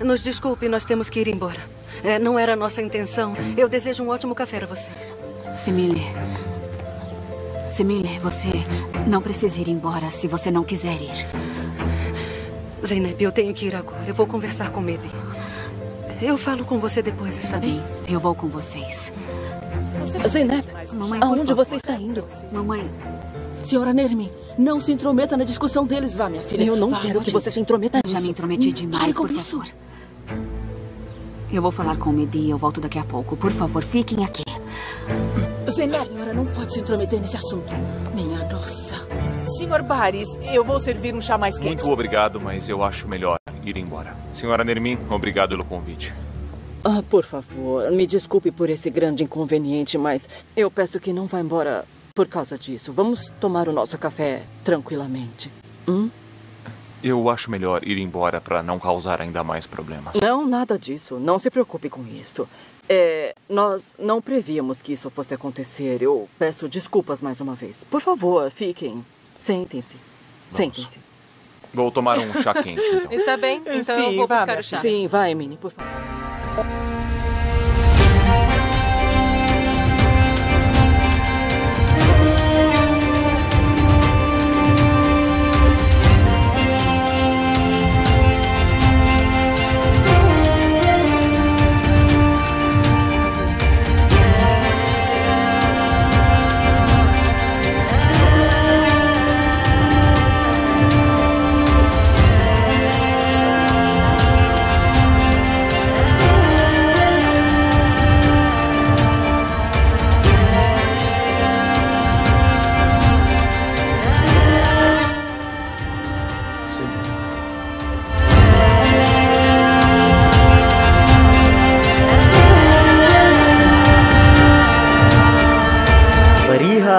Nos desculpe, nós temos que ir embora. Não era a nossa intenção. Eu desejo um ótimo café a vocês. Semile, você não precisa ir embora se você não quiser ir. Zeynep, eu tenho que ir agora. Eu vou conversar com Mehdi. Eu falo com você depois, está bem? Eu vou com vocês. Zeynep, mamãe, aonde você está indo? Mamãe... Senhora Nermin, não se intrometa na discussão deles, vá, minha filha. Eu não quero que você se intrometa nisso. Já me intrometi demais, por favor. Eu vou falar com o Mehdi e eu volto daqui a pouco. Por favor, fiquem aqui. Zeynep, a senhora não pode se intrometer nesse assunto. Minha nossa. Senhor Baris, eu vou servir um chá mais quente. Muito obrigado, mas eu acho melhor ir embora. Senhora Nermin, obrigado pelo convite. Por favor, me desculpe por esse grande inconveniente, mas eu peço que não vá embora por causa disso. Vamos tomar o nosso café tranquilamente. Eu acho melhor ir embora para não causar ainda mais problemas. Não, nada disso. Não se preocupe com isso. Nós não prevíamos que isso fosse acontecer. Eu peço desculpas mais uma vez. Por favor, fiquem. Sentem-se. Sentem-se. Vou tomar um chá quente, então. Está bem? Então eu vou buscar o chá. Sim, vai, Minnie, por favor.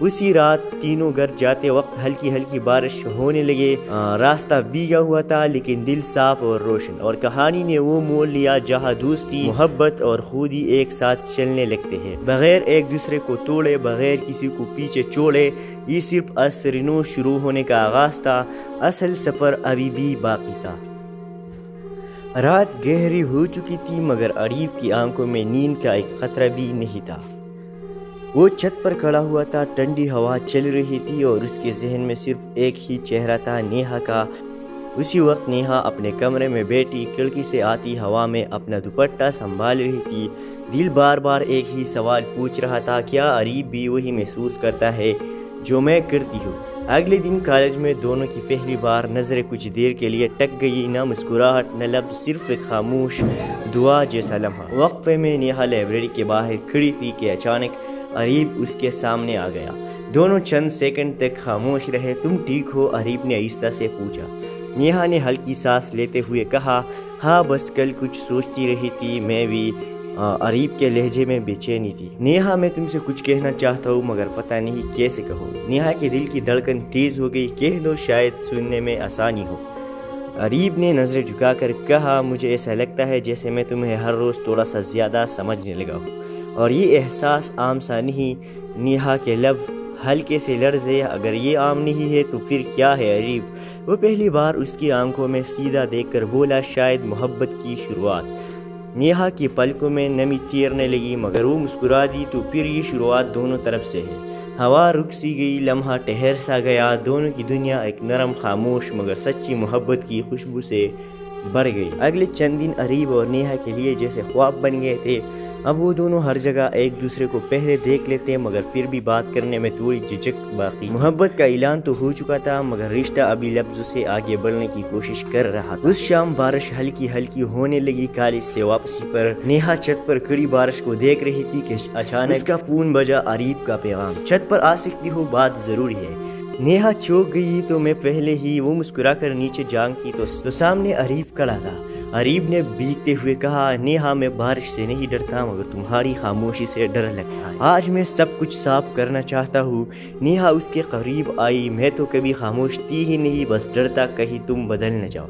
اسی رات تینوں گھر جاتے وقت ہلکی ہلکی بارش ہونے لگے۔ راستہ بھیگا ہوا تھا لیکن دل صاف اور روشن، اور کہانی نے وہ موڑ لیا جہاں دوستی، محبت اور خودی ایک ساتھ چلنے لگتے ہیں، بغیر ایک دوسرے کو توڑے، بغیر کسی کو پیچھے چھوڑے۔ یہ صرف عصر نو شروع ہونے کا آغاز تھا، اصل سفر ابھی بھی باقی تھا۔ رات گہری ہو چکی تھی مگر عریب کی آنکھوں میں نیند کا ایک خطرہ بھی نہیں تھا۔ وہ چھت پر کھڑا ہوا تھا، ٹھنڈی ہوا چل رہی تھی اور اس کے ذہن میں صرف ایک ہی چہرہ تھا، نیہا کا۔ اسی وقت نیہا اپنے کمرے میں بیٹھی کھڑکی سے آتی ہوا میں اپنا دوپٹہ سنبھال رہی تھی۔ دل بار بار ایک ہی سوال پوچھ رہا تھا، کیا عریب بھی وہی محسوس کرتا ہے جو میں کرتی ہوں؟ اگلے دن کالج میں دونوں کی پہلی بار نظریں کچھ دیر کے لیے ٹک گئی، نہ مسکراہٹ نہ لفظ، صرف ایک خاموش دعا جیسا لمحہ۔ وقفے میں نیہا لائبریری کے باہر کھڑی تھی کہ اچانک عریب اس کے سامنے آ گیا۔ دونوں چند سیکنڈ تک خاموش رہے۔ تم ٹھیک ہو؟ عریب نے آہستہ سے پوچھا۔ نیہا نے ہلکی سانس لیتے ہوئے کہا، ہاں بس کل کچھ سوچتی رہی تھی، میں بھی۔ عریب کے لہجے میں بے چینی تھی۔ نیہا میں تم سے کچھ کہنا چاہتا ہوں مگر پتہ نہیں کیسے کہوں۔ نیہا کے دل کی دھڑکن تیز ہو گئی، کہہ دو شاید سننے میں آسانی ہو۔ عریب نے نظریں جھکا کر کہا، مجھے ایسا لگتا ہے جیسے میں تمہیں ہر روز تھوڑا سا زیادہ سمجھنے لگا ہوں، اور یہ احساس عام سا نہیں۔ نیہا کے لب ہلکے سے لرزے، اگر یہ عام نہیں ہے تو پھر کیا ہے عریب؟ وہ پہلی بار اس کی آنکھوں میں سیدھا دیکھ کر بولا، شاید محبت کی شروعات۔ نیہا کی پلکوں میں نمی تیرنے لگی مگر وہ مسکرا دی، تو پھر یہ شروعات دونوں طرف سے ہے۔ ہوا رک سی گئی، لمحہ ٹھہر سا گیا، دونوں کی دنیا ایک نرم خاموش مگر سچی محبت کی خوشبو سے بڑھ گئی۔ اگلے چند دن عریب اور نیہا کے لیے جیسے خواب بن گئے تھے۔ اب وہ دونوں ہر جگہ ایک دوسرے کو پہلے دیکھ لیتے مگر پھر بھی بات کرنے میں تھوڑی جھجک باقی۔ محبت کا اعلان تو ہو چکا تھا مگر رشتہ ابھی لفظوں سے آگے بڑھنے کی کوشش کر رہا تھا۔ اس شام بارش ہلکی ہلکی ہونے لگی۔ کالج سے واپسی پر نیہا چھت پر کھڑی بارش کو دیکھ رہی تھی کہ اچانک اس کا فون بجا، عریب کا پیغام، چھت پر آ سکتی ہو، بات ضروری ہے۔ نیہا چوک گئی تو میں پہلے ہی وہ مسکرا کر نیچے جھانکی تو سامنے عریب کھڑا تھا۔ عریب نے بھیگتے ہوئے کہا، نیہا میں بارش سے نہیں ڈرتا مگر تمہاری خاموشی سے ڈر لگتا ہے، آج میں سب کچھ صاف کرنا چاہتا ہوں۔ نیہا اس کے قریب آئی، میں تو کبھی خاموش تھی ہی نہیں، بس ڈرتا کہیں تم بدل نہ جاؤ۔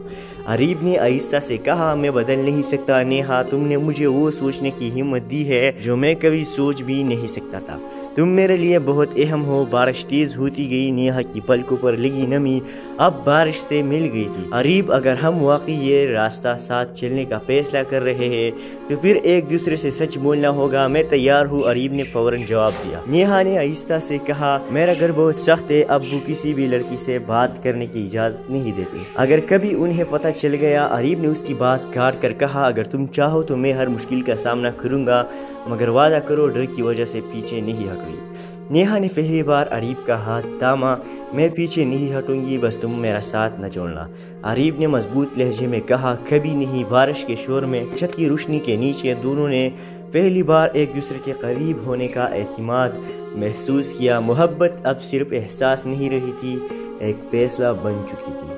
عریب نے آہستہ سے کہا، میں بدل نہیں سکتا نیہا، تم نے مجھے وہ سوچنے کی ہمت دی ہے جو میں کبھی سوچ بھی نہیں سکتا تھا، تم میرے لیے بہت اہم ہو۔ بارش تیز ہوتی گئی، نیہا کی پلکوں پر لگی نمی اب بارش سے مل گئی تھی۔ عریب، اگر ہم واقعی یہ راستہ ساتھ چلنے کا فیصلہ کر رہے ہیں تو پھر ایک دوسرے سے سچ بولنا ہوگا، میں تیار ہوں، عریب نے فوراً جواب دیا۔ نیہا نے آہستہ سے کہا، میرا گھر بہت سخت ہے، ابو کسی بھی لڑکی سے بات کرنے کی اجازت نہیں دیتے، اگر کبھی انہیں پتہ چل گیا۔ عریب نے اس کی بات کاٹ کر کہا، اگر تم چاہو تو میں ہر مشکل کا سامنا کروں گا مگر وعدہ کرو ڈر کی وجہ سے پیچھے نہیں ہٹوں گی۔ نیہا نے پہلی بار عریب کا ہاتھ تھاما، میں پیچھے نہیں ہٹوں گی، بس تم میرا ساتھ نہ چھوڑنا۔ عریب نے مضبوط لہجے میں کہا، کبھی نہیں۔ بارش کے شور میں چھت کی روشنی کے نیچے دونوں نے پہلی بار ایک دوسرے کے قریب ہونے کا اعتماد محسوس کیا۔ محبت اب صرف احساس نہیں رہی تھی، ایک فیصلہ بن چکی تھی۔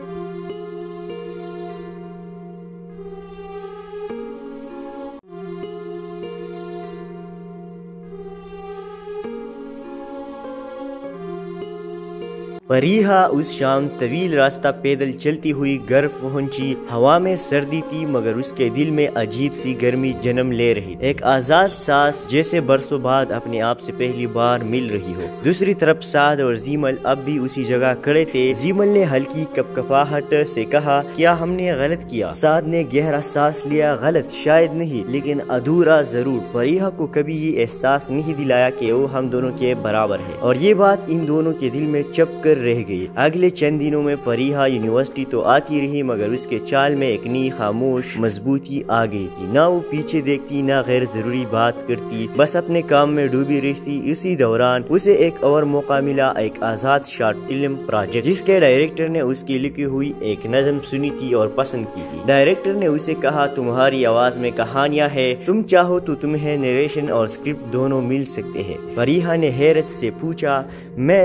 فریحہ اس شام طویل راستہ پیدل چلتی ہوئی گھر پہنچی۔ ہوا میں سردی تھی مگر اس کے دل میں عجیب سی گرمی جنم لے رہی، ایک آزاد سانس جیسے برسوں بعد اپنے آپ سے پہلی بار مل رہی ہو۔ دوسری طرف سعد اور زیمل اب بھی اسی جگہ کھڑے تھے۔ زیمل نے ہلکی کپکپاہٹ سے کہا، کیا ہم نے غلط کیا؟ سعد نے گہرا سانس لیا، غلط شاید نہیں لیکن ادھورا ضرور۔ فریحہ کو کبھی یہ احساس نہیں دلایا کہ وہ ہم دونوں کے برابر ہے، اور یہ بات ان دونوں کے دل میں چپ کر رہ گئی۔ اگلے چند دنوں میں فریحہ یونیورسٹی تو آتی رہی مگر اس کے چال میں ایک نئی خاموش مضبوطی آ گئی تھی، نہ وہ پیچھے دیکھتی نہ غیر ضروری بات کرتی، بس اپنے کام میں ڈوبی رہتی۔ اسی دوران اسے ایک اور موقع ملا، ایک آزاد شارٹ فلم پروجیکٹ جس کے ڈائریکٹر نے اس کی لکھی ہوئی ایک نظم سنی تھی اور پسند کی تھی۔ ڈائریکٹر نے اسے کہا، تمہاری آواز میں کہانیاں ہیں، تم چاہو تو تمہیں نیریشن اور اسکرپٹ دونوں مل سکتے ہیں۔ فریحہ نے حیرت سے پوچھا،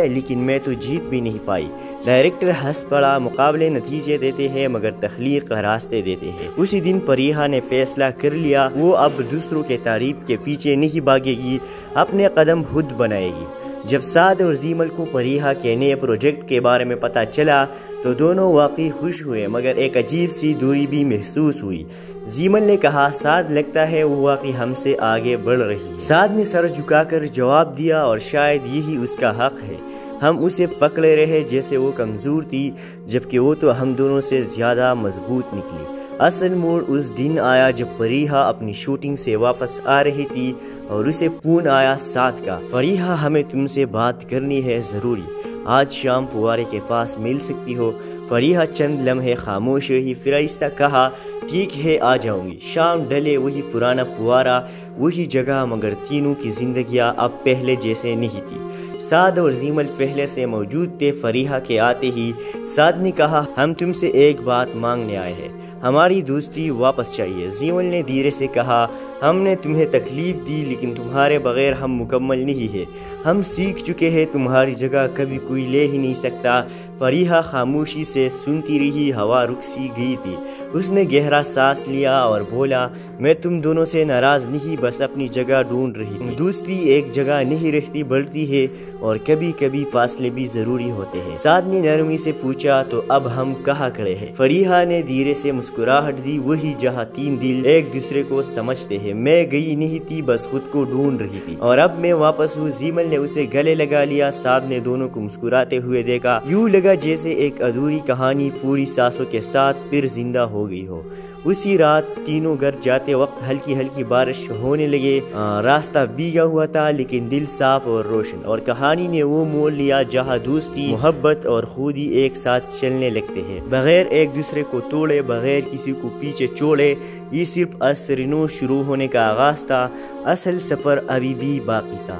لیکن میں تو جیت بھی نہیں پائی۔ ڈائریکٹر ہنس پڑا، مقابلے نتیجے دیتے ہیں مگر تخلیق راستے دیتے ہیں۔ اسی دن فریحہ نے فیصلہ کر لیا، وہ اب دوسروں کے تعریف کے پیچھے نہیں بھاگے گی، اپنے قدم خود بنائے گی۔ جب سعد اور زیمل کو فریحہ کے نئے پروجیکٹ کے بارے میں پتہ چلا تو دونوں واقعی خوش ہوئے، مگر ایک عجیب سی دوری بھی محسوس ہوئی۔ زیمل نے کہا سعد لگتا ہے وہ واقعی ہم سے آگے بڑھ رہی۔ سعد نے سر جھکا کر جواب دیا اور شاید یہی اس کا حق ہے۔ ہم اسے پکڑے رہے جیسے وہ کمزور تھی، جبکہ وہ تو ہم دونوں سے زیادہ مضبوط نکلی۔ اصل موڑ اس دن آیا جب فریحہ اپنی شوٹنگ سے واپس آ رہی تھی اور اسے فون آیا سعد کا، فریحہ ہمیں تم سے بات کرنی ہے ضروری، آج شام فوارے کے پاس مل سکتی ہو؟ فریحہ چند لمحے خاموش رہی، پھر آہستہ کہا ٹھیک ہے آ جاؤں گی۔ شام ڈھلے، وہی پرانا فوارہ، وہی جگہ، مگر تینوں کی زندگیاں اب پہلے جیسے نہیں تھی۔ سعد اور زیمل پہلے سے موجود تھے۔ فریحہ کے آتے ہی سعد نے کہا ہم تم سے ایک بات مانگنے آئے ہیں، ہماری دوستی واپس چاہیے۔ زیمل نے دھیرے سے کہا ہم نے تمہیں تکلیف دی لیکن تمہارے بغیر ہم مکمل نہیں ہے، ہم سیکھ چکے ہیں تمہاری جگہ کبھی کوئی لے ہی نہیں سکتا۔ فریحہ خاموشی سے سنتی رہی، ہوا رک سی گئی تھی۔ اس نے گہرا سانس لیا اور بولا میں تم دونوں سے ناراض نہیں، بس اپنی جگہ ڈھونڈ رہی تھی۔ دوستی ایک جگہ نہیں رہتی، بڑھتی ہے اور کبھی کبھی فاصلے بھی ضروری ہوتے ہیں۔ سعد نے نرمی سے پوچھا تو اب ہم کہاں کھڑے ہیں؟ فریحہ نے دھیرے سے مسکراہٹ دی، وہی جہاں تین دل ایک دوسرے کو سمجھتے ہیں۔ میں گئی نہیں تھی، بس خود کو ڈھونڈ رہی تھی اور اب میں واپس ہوں۔ زیمل نے اسے گلے لگا لیا۔ سعد نے دونوں کو مسکراتے ہوئے دیکھا، یوں لگا جیسے ایک ادھوری کہانی پوری سانسوں کے ساتھ پھر زندہ ہو گئی ہو۔ اسی رات تینوں گھر جاتے وقت ہلکی ہلکی بارش ہونے لگے، راستہ بھیگا ہوا تھا لیکن دل صاف اور روشن، اور کہانی نے وہ موڑ لیا جہاں دوستی، محبت اور خودی ایک ساتھ چلنے لگتے ہیں، بغیر ایک دوسرے کو توڑے، بغیر کسی کو پیچھے چھوڑے۔ یہ صرف عصر نو شروع ہونے کا آغاز تھا، اصل سفر ابھی بھی باقی تھا۔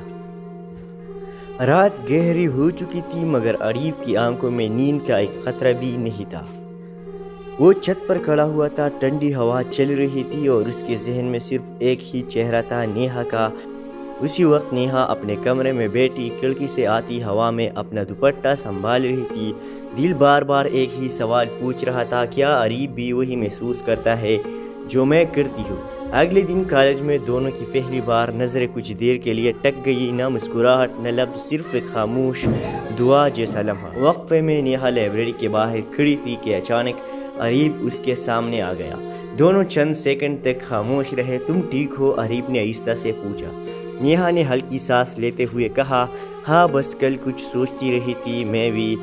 رات گہری ہو چکی تھی مگر عریب کی آنکھوں میں نیند کا ایک خطرہ بھی نہیں تھا۔ وہ چھت پر کھڑا ہوا تھا، ٹھنڈی ہوا چل رہی تھی اور اس کے ذہن میں صرف ایک ہی چہرہ تھا، نیہا کا۔ اسی وقت نیہا اپنے کمرے میں بیٹھی کھڑکی سے آتی ہوا میں اپنا دوپٹہ سنبھال رہی تھی۔ دل بار بار ایک ہی سوال پوچھ رہا تھا، کیا عریب بھی وہی محسوس کرتا ہے جو میں کرتی ہوں؟ اگلے دن کالج میں دونوں کی پہلی بار نظریں کچھ دیر کے لیے ٹک گئی، نہ مسکراہٹ نہ لفظ، صرف ایک خاموش دعا جیسا لمحہ۔ وقفے میں نیہا لائبریری کے باہر کھڑی تھی کہ اچانک عریب اس کے سامنے آ گیا۔ دونوں چند سیکنڈ تک خاموش رہے۔ تم ٹھیک ہو؟ عریب نے آہستہ سے پوچھا۔ نیہا نے ہلکی سانس لیتے ہوئے کہا ہاں بس کل کچھ سوچتی رہی تھی، میں بھی۔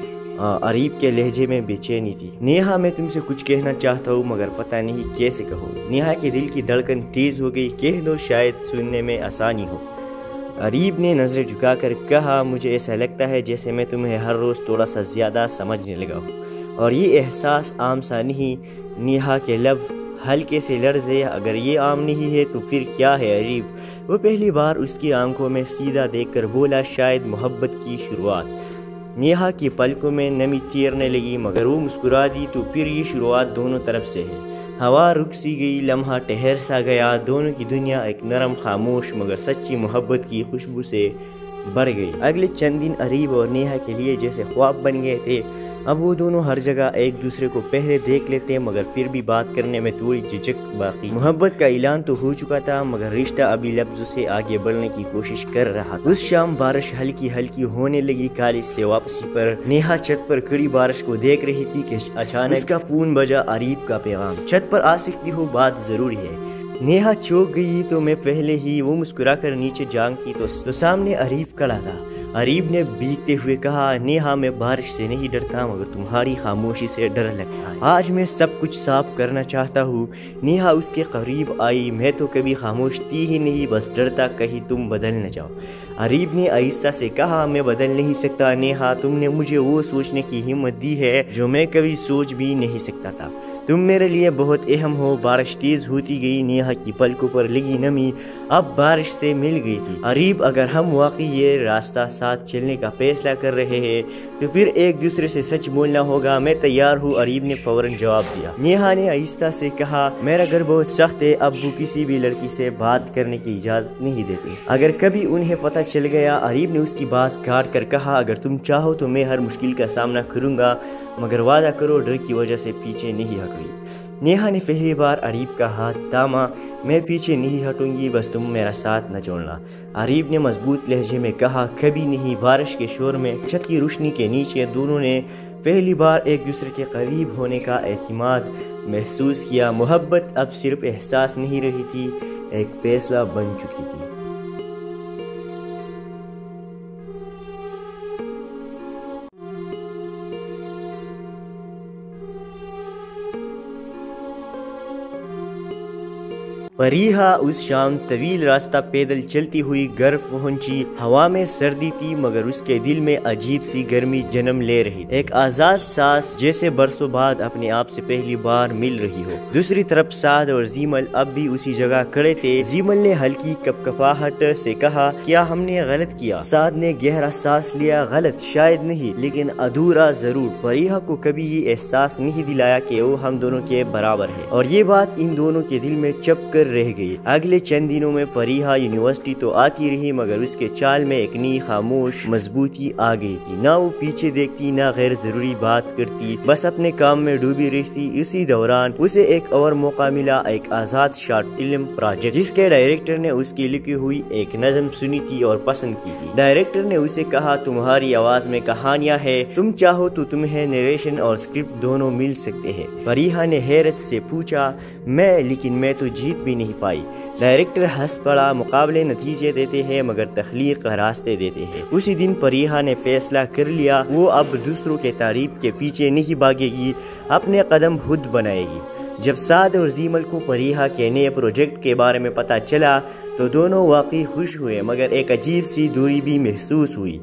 عریب کے لہجے میں بے چینی تھی۔ نیہا میں تم سے کچھ کہنا چاہتا ہوں مگر پتہ نہیں کیسے کہوں۔ نیہا کے دل کی دھڑکن تیز ہو گئی، کہہ دو شاید سننے میں آسانی ہو۔ عریب نے نظریں جھکا کر کہا مجھے ایسا لگتا ہے جیسے میں تمہیں ہر روز تھوڑا سا زیادہ سمجھنے لگا ہوں، اور یہ احساس عام سا نہیں۔ نیہا کے لب ہلکے سے لرزے، اگر یہ عام نہیں ہے تو پھر کیا ہے عریب؟ وہ پہلی بار اس کی آنکھوں میں سیدھا دیکھ کر بولا شاید محبت کی شروعات۔ نیہا کی پلکوں میں نمی تیرنے لگی مگر وہ مسکرا دی، تو پھر یہ شروعات دونوں طرف سے ہے۔ ہوا رک سی گئی، لمحہ ٹھہر سا گیا، دونوں کی دنیا ایک نرم خاموش مگر سچی محبت کی خوشبو سے بڑھ گئی۔ اگلے چند دن عریب اور نیہا کے لیے جیسے خواب بن گئے تھے۔ اب وہ دونوں ہر جگہ ایک دوسرے کو پہلے دیکھ لیتے مگر پھر بھی بات کرنے میں تھوڑی جھجک باقی۔ محبت کا اعلان تو ہو چکا تھا مگر رشتہ ابھی لفظوں سے آگے بڑھنے کی کوشش کر رہا تھا۔ اس شام بارش ہلکی ہلکی ہونے لگی۔ کالج سے واپسی پر نیہا چھت پر کھڑی بارش کو دیکھ رہی تھی کہ اچانک اس کا فون بجا، عریب کا پیغام، چھت پر آ سکتی ہو، بات ضروری ہے۔ نیہا چوک گئی تو میں پہلے ہی وہ مسکرا کر نیچے جھانکی تو سامنے عریب کھڑا تھا۔ عریب نے بھیگتے ہوئے کہا نیہا میں بارش سے نہیں ڈرتا مگر تمہاری خاموشی سے ڈر لگتا ہے، آج میں سب کچھ صاف کرنا چاہتا ہوں۔ نیہا اس کے قریب آئی، میں تو کبھی خاموش تھی ہی نہیں، بس ڈرتا کہیں تم بدل نہ جاؤ۔ عریب نے آہستہ سے کہا میں بدل نہیں سکتا نیہا، تم نے مجھے وہ سوچنے کی ہمت دی ہے جو میں کبھی سوچ بھی نہیں سکتا تھا، تم میرے لیے بہت اہم ہو۔ بارش تیز ہوتی گئی، نیہا کی پلکوں پر لگی نمی اب بارش سے مل گئی تھی۔ عریب اگر ہم واقعی یہ راستہ ساتھ چلنے کا فیصلہ کر رہے ہیں تو پھر ایک دوسرے سے سچ بولنا ہوگا، میں تیار ہوں، عریب نے فوراً جواب دیا۔ نیہا نے آہستہ سے کہا میرا گھر بہت سخت ہے، ابو کسی بھی لڑکی سے بات کرنے کی اجازت نہیں دیتے، اگر کبھی انہیں پتہ چل گیا۔ عریب نے اس کی بات کاٹ کر کہا اگر تم چاہو تو میں ہر مشکل کا سامنا کروں گا مگر وعدہ کرو ڈر کی وجہ سے پیچھے نہیں ہٹوں گی۔ نیہا نے پہلی بار اریب کا ہاتھ تھاما۔ میں پیچھے نہیں ہٹوں گی، بس تم میرا ساتھ نہ چھوڑنا، اریب نے مضبوط لہجے میں کہا۔ کبھی نہیں۔ بارش کے شور میں چھت کی روشنی کے نیچے دونوں نے پہلی بار ایک دوسرے کے قریب ہونے کا اعتماد محسوس کیا۔ محبت اب صرف احساس نہیں رہی تھی، ایک فیصلہ بن چکی تھی۔ فریحہ اس شام طویل راستہ پیدل چلتی ہوئی گھر پہنچی۔ ہوا میں سردی تھی مگر اس کے دل میں عجیب سی گرمی جنم لے رہی، ایک آزاد سانس جیسے برسوں بعد اپنے آپ سے پہلی بار مل رہی ہو۔ دوسری طرف سعد اور زیمل اب بھی اسی جگہ کھڑے تھے۔ زیمل نے ہلکی کپکپاہٹ سے کہا، کیا ہم نے غلط کیا؟ سعد نے گہرا سانس لیا، غلط شاید نہیں لیکن ادھورا ضرور۔ فریحہ کو کبھی یہ احساس نہیں دلایا کہ وہ ہم دونوں کے برابر ہے، اور یہ بات ان دونوں کے دل میں چپ کر رہ گئی۔ اگلے چند دنوں میں فریحہ یونیورسٹی تو آتی رہی مگر اس کے چال میں ایک نئی خاموش مضبوطی آ گئی تھی۔ نہ وہ پیچھے دیکھتی نہ غیر ضروری بات کرتی، بس اپنے کام میں ڈوبی رہتی۔ اسی دوران اسے ایک اور موقع ملا، ایک آزاد شارٹ فلم پروجیکٹ جس کے ڈائریکٹر نے اس کی لکھی ہوئی ایک نظم سنی تھی اور پسند کی تھی۔ ڈائریکٹر نے اسے کہا، تمہاری آواز میں کہانیاں ہیں، تم چاہو تو تمہیں نیریشن اور اسکرپٹ دونوں مل سکتے ہیں۔ فریحہ نے حیرت سے پوچھا، لیکن میں تو جیت بھی نہیں پائی۔ ڈائریکٹر ہنس پڑا، مقابلے نتیجے دیتے ہیں مگر تخلیق راستے دیتے ہیں۔ اسی دن فریحہ نے فیصلہ کر لیا، وہ اب دوسروں کے تعریف کے پیچھے نہیں بھاگے گی، اپنے قدم خود بنائے گی۔ جب سعد اور زیمل کو فریحہ کے نئے پروجیکٹ کے بارے میں پتہ چلا تو دونوں واقعی خوش ہوئے مگر ایک عجیب سی دوری بھی محسوس ہوئی۔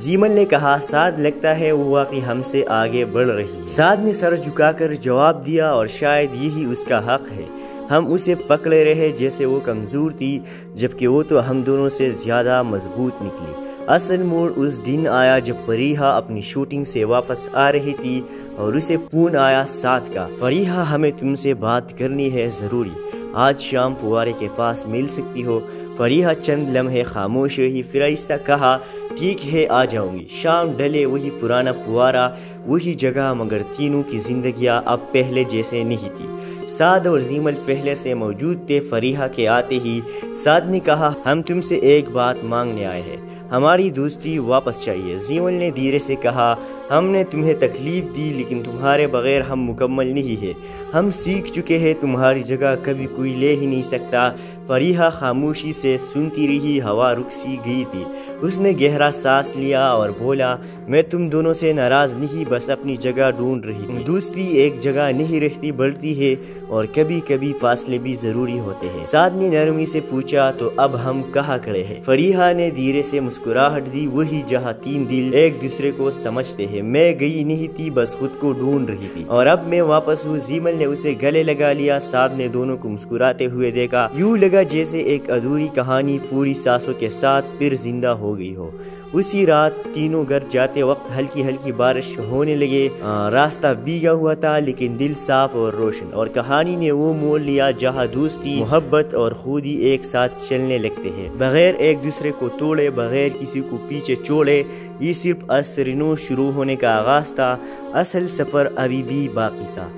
زیمل نے کہا، سعد لگتا ہے وہ واقعی ہم سے آگے بڑھ رہی۔ سعد نے سر جھکا کر جواب دیا، اور شاید یہی اس کا حق ہے۔ ہم اسے پکڑے رہے جیسے وہ کمزور تھی، جبکہ وہ تو ہم دونوں سے زیادہ مضبوط نکلی۔ اصل موڑ اس دن آیا جب فریحہ اپنی شوٹنگ سے واپس آ رہی تھی اور اسے فون آیا سعد کا، فریحہ ہمیں تم سے بات کرنی ہے ضروری، آج شام فوارے کے پاس مل سکتی ہو؟ فریحہ چند لمحے خاموش رہی، پھر آہستہ کہا، ٹھیک ہے آ جاؤں گی۔ شام ڈھلے، وہی پرانا فوارہ، وہی جگہ، مگر تینوں کی زندگیاں اب پہلے جیسے نہیں تھی۔ سعد اور زیمل پہلے سے موجود تھے۔ فریحہ کے آتے ہی سعد نے کہا، ہم تم سے ایک بات مانگنے آئے ہیں، ہماری دوستی واپس چاہیے۔ زیمل نے دھیرے سے کہا، ہم نے تمہیں تکلیف دی لیکن تمہارے بغیر ہم مکمل نہیں ہے، ہم سیکھ چکے ہیں، تمہاری جگہ کبھی کوئی لے ہی نہیں سکتا۔ فریحہ خاموشی سے سنتی رہی، ہوا رک سی گئی تھی۔ اس نے گہرا سانس لیا اور بولا، میں تم دونوں سے ناراض نہیں، بس اپنی جگہ ڈھونڈ رہی ہوں۔ دوستی ایک جگہ نہیں رہتی، بڑھتی ہے، اور کبھی کبھی فاصلے بھی ضروری ہوتے ہیں۔ سعد نے نرمی سے پوچھا، تو اب ہم کہاں کھڑے ہیں؟ فریحہ نے دھیرے سے مسکراہٹ دی، وہی جہاں تین دل ایک دوسرے کو سمجھتے ہیں۔ میں گئی نہیں تھی، بس خود کو ڈھونڈ رہی تھی، اور اب میں واپس ہوں۔ زیمل نے اسے گلے لگا لیا۔ سعد نے دونوں کو مسکراتے ہوئے دیکھا، یوں لگا جیسے ایک ادھوری کہانی پوری سانسوں کے ساتھ پھر زندہ ہو گئی ہو۔ اسی رات تینوں گھر جاتے وقت ہلکی ہلکی بارش ہونے لگے، راستہ بھیگا ہوا تھا لیکن دل صاف اور روشن، اور کہانی نے وہ موڑ لیا جہاں دوستی، محبت اور خودی ایک ساتھ چلنے لگتے ہیں، بغیر ایک دوسرے کو توڑے، بغیر کسی کو پیچھے چھوڑے۔ یہ صرف عصر نو شروع ہونے کا آغاز تھا، اصل سفر ابھی بھی باقی تھا۔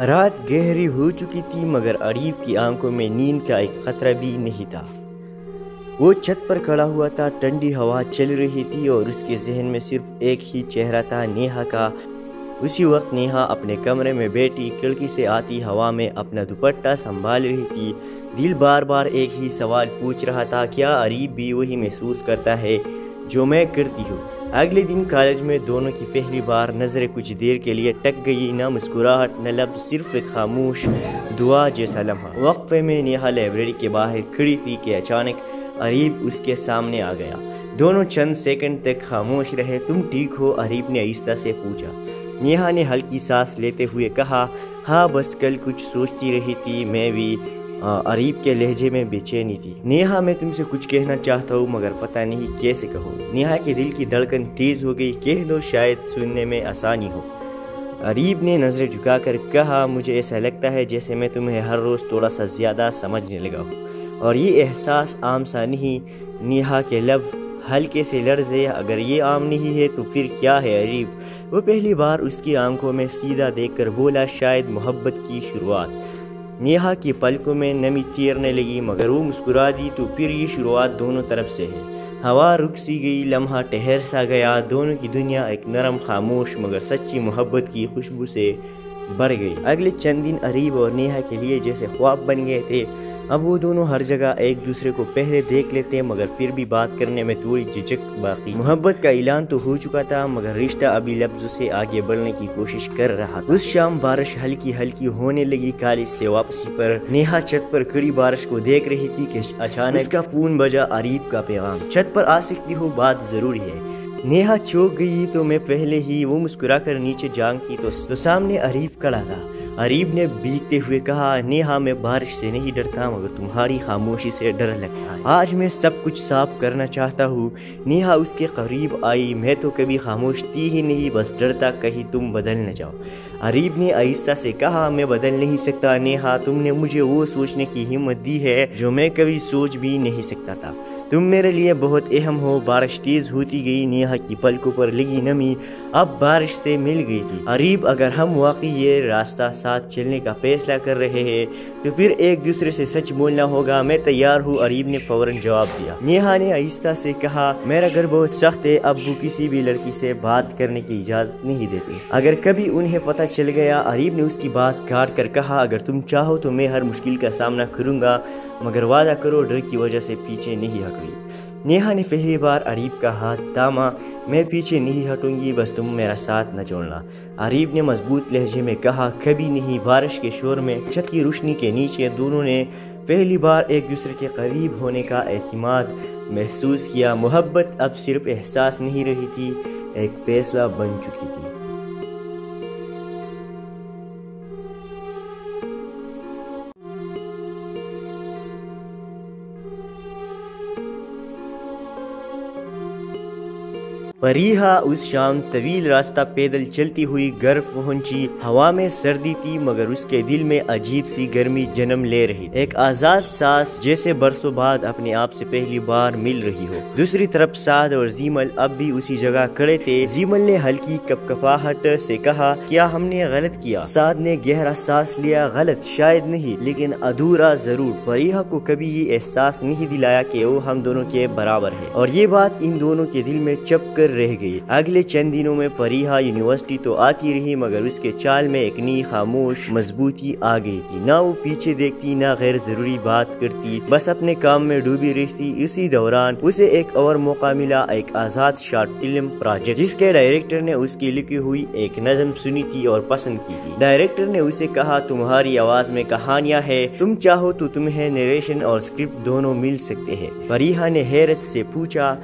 رات گہری ہو چکی تھی مگر اریب کی آنکھوں میں نیند کا ایک خطرہ بھی نہیں تھا۔ وہ چھت پر کھڑا ہوا تھا، ٹھنڈی ہوا چل رہی تھی اور اس کے ذہن میں صرف ایک ہی چہرہ تھا، نیہا کا۔ اسی وقت نیہا اپنے کمرے میں بیٹھی کھڑکی سے آتی ہوا میں اپنا دوپٹہ سنبھال رہی تھی۔ دل بار بار ایک ہی سوال پوچھ رہا تھا، کیا اریب بھی وہی محسوس کرتا ہے جو میں کرتی ہوں؟ اگلے دن کالج میں دونوں کی پہلی بار نظریں کچھ دیر کے لیے ٹک گئی، نہ مسکراہٹ نہ لفظ، صرف ایک خاموش دعا جیسا لمحہ۔ وقفے میں نیہا لائبریری کے باہر کھڑی تھی کہ اچانک اریب اس کے سامنے آ گیا۔ دونوں چند سیکنڈ تک خاموش رہے۔ تم ٹھیک ہو؟ اریب نے آہستہ سے پوچھا۔ نیہا نے ہلکی سانس لیتے ہوئے کہا، ہاں بس کل کچھ سوچتی رہی تھی، میں بھی۔ اریب کے لہجے میں بے چینی تھی۔ نیہا میں تم سے کچھ کہنا چاہتا ہوں مگر پتہ نہیں کیسے کہوں۔ نیہا کے دل کی دھڑکن تیز ہو گئی، کہہ دو شاید سننے میں آسانی ہو۔ اریب نے نظریں جھکا کر کہا، مجھے ایسا لگتا ہے جیسے میں تمہیں ہر روز تھوڑا سا زیادہ سمجھنے لگا ہوں، اور یہ احساس عام سا نہیں۔ نیہا کے لب ہلکے سے لرزے، اگر یہ عام نہیں ہے تو پھر کیا ہے عریب؟ وہ پہلی بار اس کی آنکھوں میں سیدھا دیکھ کر بولا، شاید محبت کی شروعات۔ نیہا کی پلکوں میں نمی تیرنے لگی، مگر وہ مسکرا دی، تو پھر یہ شروعات دونوں طرف سے ہے۔ ہوا رک سی گئی، لمحہ ٹھہر سا گیا، دونوں کی دنیا ایک نرم، خاموش مگر سچی محبت کی خوشبو سے بڑھ گئی۔ اگلے چند دن عریب اور نیہا کے لیے جیسے خواب بن گئے تھے۔ اب وہ دونوں ہر جگہ ایک دوسرے کو پہلے دیکھ لیتے، مگر پھر بھی بات کرنے میں تھوڑی جھجک باقی۔ محبت کا اعلان تو ہو چکا تھا، مگر رشتہ ابھی لفظوں سے آگے بڑھنے کی کوشش کر رہا تھا۔ اس شام بارش ہلکی ہلکی ہونے لگی۔ کالج سے واپسی پر نیہا چھت پر کھڑی بارش کو دیکھ رہی تھی کہ اچانک اس کا فون بجا، عریب کا پیغام۔ چھت پر آ سکتی ہو، بات ضروری ہے۔ نیہا چوک گئی تو میں پہلے ہی وہ مسکرا کر نیچے جھانکی تو سامنے عریب کھڑا تھا۔ عریب نے بھیگتے ہوئے کہا، نیہا میں بارش سے نہیں ڈرتا، مگر تمہاری خاموشی سے ڈر لگتا ہے۔ آج میں سب کچھ صاف کرنا چاہتا ہوں۔ نیہا اس کے قریب آئی۔ میں تو کبھی خاموش تھی ہی نہیں، بس ڈرتا کہیں تم بدل نہ جاؤ۔ عریب نے آہستہ سے کہا، میں بدل نہیں سکتا نیہا، تم نے مجھے وہ سوچنے کی ہمت دی ہے جو میں کبھی سوچ بھی نہیں سکتا تھا۔ تم میرے لیے بہت اہم ہو۔ بارش تیز ہوتی گئی، نیہا کی پلکوں پر لگی نمی اب بارش سے مل گئی تھی۔ عریب، اگر ہم واقعی یہ راستہ ساتھ چلنے کا فیصلہ کر رہے ہیں تو پھر ایک دوسرے سے سچ بولنا ہوگا۔ میں تیار ہوں، عریب نے فوراً جواب دیا۔ نیہا نے آہستہ سے کہا، میرا گھر بہت سخت ہے، ابو کسی بھی لڑکی سے بات کرنے کی اجازت نہیں دیتے۔ اگر کبھی انہیں پتہ چل گیا، عریب نے اس کی بات کاٹ کر کہا، اگر تم چاہو تو میں ہر مشکل کا سامنا کروں گا، مگر وعدہ کرو ڈر کی وجہ سے پیچھے نہیں ہٹوں گی۔ نیہا نے پہلی بار عریب کا ہاتھ تھاما۔ میں پیچھے نہیں ہٹوں گی، بس تم میرا ساتھ نہ چھوڑنا، عریب نے مضبوط لہجے میں کہا۔ کبھی نہیں۔ بارش کے شور میں چھت کی روشنی کے نیچے دونوں نے پہلی بار ایک دوسرے کے قریب ہونے کا اعتماد محسوس کیا۔ محبت اب صرف احساس نہیں رہی تھی، ایک فیصلہ بن چکی تھی۔ فریحہ اس شام طویل راستہ پیدل چلتی ہوئی گھر پہنچی۔ ہوا میں سردی تھی، مگر اس کے دل میں عجیب سی گرمی جنم لے رہی، ایک آزاد سانس جیسے برسوں بعد اپنے آپ سے پہلی بار مل رہی ہو۔ دوسری طرف سعد اور زیمل اب بھی اسی جگہ کھڑے تھے۔ زیمل نے ہلکی کپکپاہٹ سے کہا، کیا ہم نے غلط کیا؟ سعد نے گہرا سانس لیا، غلط شاید نہیں، لیکن ادھورا ضرور۔ فریحہ کو کبھی یہ احساس نہیں دلایا کہ وہ ہم دونوں کے برابر ہے، اور یہ بات ان دونوں کے دل میں چپ کر رہ گئی۔ اگلے چند دنوں میں فریحہ یونیورسٹی تو آتی رہی، مگر اس کے چال میں ایک نئی خاموش مضبوطی آ گئی تھی۔ نہ وہ پیچھے دیکھتی، نہ غیر ضروری بات کرتی، بس اپنے کام میں ڈوبی رہتی۔ اسی دوران اسے ایک اور موقع ملا، ایک آزاد شارٹ فلم پروجیکٹ، جس کے ڈائریکٹر نے اس کی لکھی ہوئی ایک نظم سنی تھی اور پسند کی تھی۔ ڈائریکٹر نے اسے کہا، تمہاری آواز میں کہانیاں ہیں، تم چاہو تو تمہیں نیریشن اور اسکرپٹ دونوں مل سکتے ہیں۔ فریحہ نے حیرت سے پوچھا،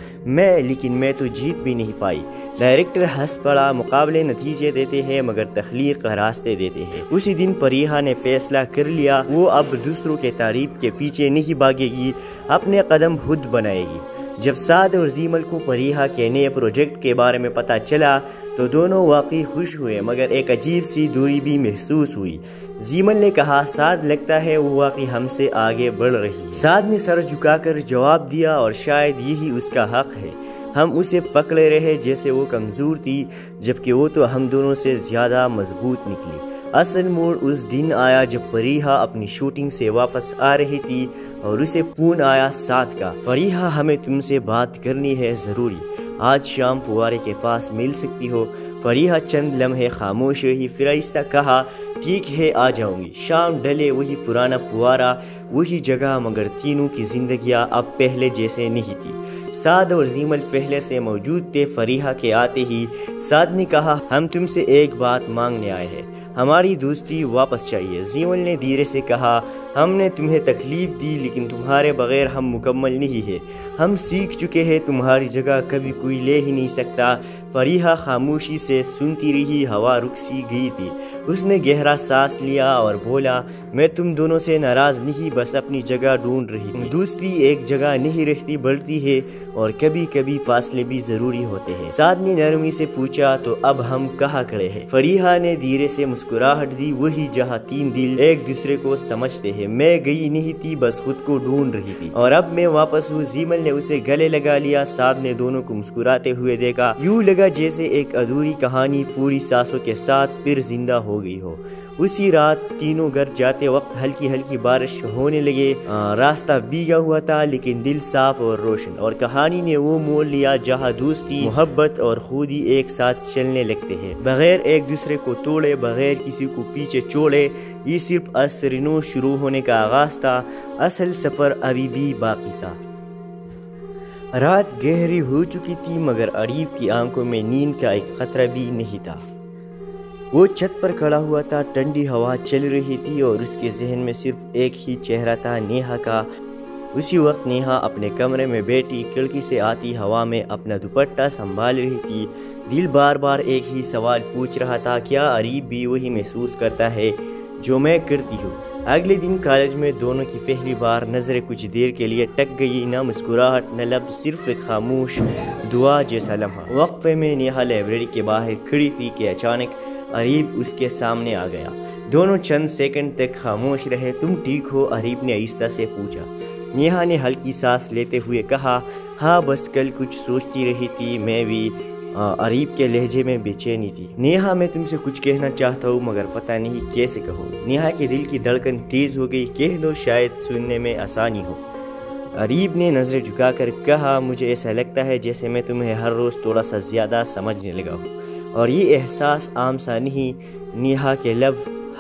لیکن میں تو جیت بھی نہیں پائی۔ ڈائریکٹر ہنس پڑا، مقابلے نتیجے دیتے ہیں مگر تخلیق کا راستے دیتے ہیں۔ اسی دن فریحہ نے فیصلہ کر لیا، وہ اب دوسروں کے تعریف کے پیچھے نہیں بھاگے گی، اپنے قدم خود بنائے گی۔ جب سعد اور زیمل کو فریحہ کے نئے پروجیکٹ کے بارے میں پتہ چلا تو دونوں واقعی خوش ہوئے، مگر ایک عجیب سی دوری بھی محسوس ہوئی۔ زیمل نے کہا، سعد لگتا ہے وہ واقعی ہم سے آگے بڑھ رہی۔ سعد نے سر جھکا کر جواب دیا، اور شاید یہی اس کا حق ہے۔ ہم اسے پکڑے رہے جیسے وہ کمزور تھی، جبکہ وہ تو ہم دونوں سے زیادہ مضبوط نکلی۔ اصل موڑ اس دن آیا جب فریحہ اپنی شوٹنگ سے واپس آ رہی تھی اور اسے فون آیا سعد کا، فریحہ ہمیں تم سے بات کرنی ہے ضروری، آج شام فوارے کے پاس مل سکتی ہو؟ فریحہ چند لمحے خاموش رہی، پھر آہستہ کہا، ٹھیک ہے آ جاؤں گی۔ شام ڈھلے، وہی پرانا فوارہ، وہی جگہ، مگر تینوں کی زندگیاں اب پہلے جیسے نہیں تھی۔ سعد اور زیمل پہلے سے موجود تھے۔ فریحہ کے آتے ہی سعد نے کہا، ہم تم سے ایک بات مانگنے آئے ہیں، ہماری دوستی واپس چاہیے۔ زیمل نے دھیرے سے کہا، ہم نے تمہیں تکلیف دی، لیکن تمہارے بغیر ہم مکمل نہیں ہے، ہم سیکھ چکے ہیں، تمہاری جگہ کبھی کوئی لے ہی نہیں سکتا۔ فریحہ خاموشی سے سنتی رہی، ہوا رک سی گئی تھی۔ اس نے گہرا سانس لیا اور بولا، میں تم دونوں سے ناراض نہیں، بس اپنی جگہ ڈھونڈ رہی ہوں۔ دوستی ایک جگہ نہیں رہتی، بڑھتی ہے، اور کبھی کبھی فاصلے بھی ضروری ہوتے ہیں۔ سعد نے نرمی سے پوچھا، تو اب ہم ہم کہاں کھڑے ہیں۔ فریحہ نے دھیرے سے مسکراہٹ دی، وہی جہاں تین دل ایک دوسرے کو سمجھتے ہیں۔ میں گئی نہیں تھی، بس خود کو ڈھونڈ رہی تھی، اور اب میں واپس ہوں۔ زیمل نے اسے گلے لگا لیا، ساتھ نے دونوں کو مسکراتے ہوئے دیکھا، یوں لگا جیسے ایک ادھوری کہانی پوری سانسوں کے ساتھ پھر زندہ ہو گئی ہو۔ اسی رات تینوں گھر جاتے وقت ہلکی ہلکی بارش ہونے لگے، راستہ بھیگا ہوا تھا لیکن دل صاف اور روشن، اور کہانی نے وہ موڑ لیا جہاں دوستی، محبت اور خودی ایک ساتھ چلنے لگتے ہیں، بغیر ایک دوسرے کو توڑے، بغیر کسی کو پیچھے چھوڑے۔ یہ صرف عصر نو شروع ہونے کا آغاز تھا، اصل سفر ابھی بھی باقی تھا۔ رات گہری ہو چکی تھی مگر عریب کی آنکھوں میں نیند کا ایک قطرہ بھی نہیں تھا۔ وہ چھت پر کھڑا ہوا تھا، ٹھنڈی ہوا چل رہی تھی اور اس کے ذہن میں صرف ایک ہی چہرہ تھا، نیہا کا۔ اسی وقت نیہا اپنے کمرے میں بیٹھی کھڑکی سے آتی ہوا میں اپنا دوپٹہ سنبھال رہی تھی۔ دل بار بار ایک ہی سوال پوچھ رہا تھا، کیا عریب بھی وہی محسوس کرتا ہے جو میں کرتی ہوں؟ اگلے دن کالج میں دونوں کی پہلی بار نظریں کچھ دیر کے لیے ٹک گئی، نہ مسکراہٹ نہ لفظ، صرف ایک خاموش دعا جیسا لمحہ۔ وقفے میں نیہا لائبریری کے باہر کھڑی تھی کہ اچانک عریب اس کے سامنے آ گیا۔ دونوں چند سیکنڈ تک خاموش رہے۔ تم ٹھیک ہو؟ عریب نے آہستہ سے پوچھا۔ نیہا نے ہلکی سانس لیتے ہوئے کہا، ہاں بس کل کچھ سوچتی رہی تھی میں بھی۔ عریب کے لہجے میں بے چینی تھی۔ نیہا میں تم سے کچھ کہنا چاہتا ہوں مگر پتہ نہیں کیسے کہوں۔ نیہا کے دل کی دھڑکن تیز ہو گئی، کہہ دو شاید سننے میں آسانی ہو۔ عریب نے نظریں جھکا کر کہا، مجھے ایسا لگتا ہے جیسے میں تمہیں ہر روز تھوڑا سا زیادہ سمجھنے لگا ہوں، اور یہ احساس عام سا نہیں۔ نیہا کے لب